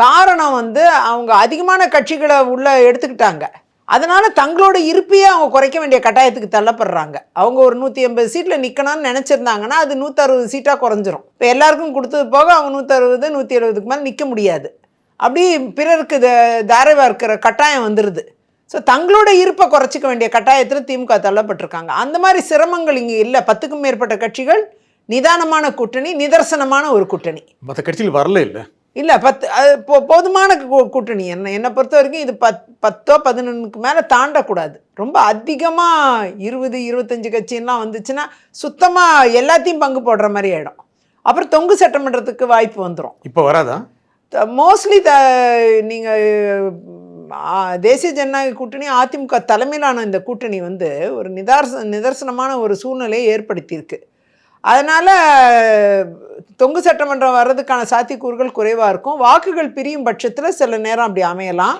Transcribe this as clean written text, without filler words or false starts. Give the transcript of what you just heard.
காரணம் வந்து அவங்க அதிகமான கட்சிகளை உள்ள எடுத்துக்கிட்டாங்க. அதனால தங்களோட இருப்பையே அவங்க குறைக்க வேண்டிய கட்டாயத்துக்கு தள்ளப்படுறாங்க. அவங்க ஒரு 180 சீட்டில் நிற்கணும்னு நினச்சிருந்தாங்கன்னா அது 160 சீட்டாக குறைஞ்சிரும். இப்போ எல்லாருக்கும் கொடுத்தது போக அவங்க 160 170க்கு மேலே நிற்க முடியாது. அப்படி பிறருக்கு தாரை வார்க்கிற கட்டாயம் வந்துடுது. ஸோ தங்களோட இருப்பை குறைச்சிக்க வேண்டிய கட்டாயத்தில் திமுக தள்ளப்பட்டிருக்காங்க. அந்த மாதிரி சிரமங்கள் இங்கே இல்லை. 10க்கும் மேற்பட்ட கட்சிகள், நிதானமான கூட்டணி, நிதர்சனமான ஒரு கூட்டணி. மற்ற கட்சிகள் வரல இல்லை இல்லை போதுமான கூட்டணி. என்னை பொறுத்த வரைக்கும் இது 10 11க்கு மேலே தாண்டக்கூடாது. ரொம்ப அதிகமாக 20 25 கட்சியெல்லாம் வந்துச்சுன்னா சுத்தமாக எல்லாத்தையும் பங்கு போடுற மாதிரி ஆகிடும். அப்புறம் தொங்கு சட்டமன்றத்துக்கு வாய்ப்பு வந்துடும். இப்போ வராதா? மோஸ்ட்லி நீங்கள் தேசிய ஜனநாயக கூட்டணி, அதிமுக தலைமையிலான இந்த கூட்டணி வந்து ஒரு நிதர்சனமான ஒரு சூழ்நிலையை ஏற்படுத்தியிருக்கு. அதனால் தொங்கு சட்டமன்றம் வர்றதுக்கான சாத்தியக்கூறுகள் குறைவாக இருக்கும். வாக்குகள் பிரியும் பட்சத்தில் சில நேரம் அப்படி அமையலாம்.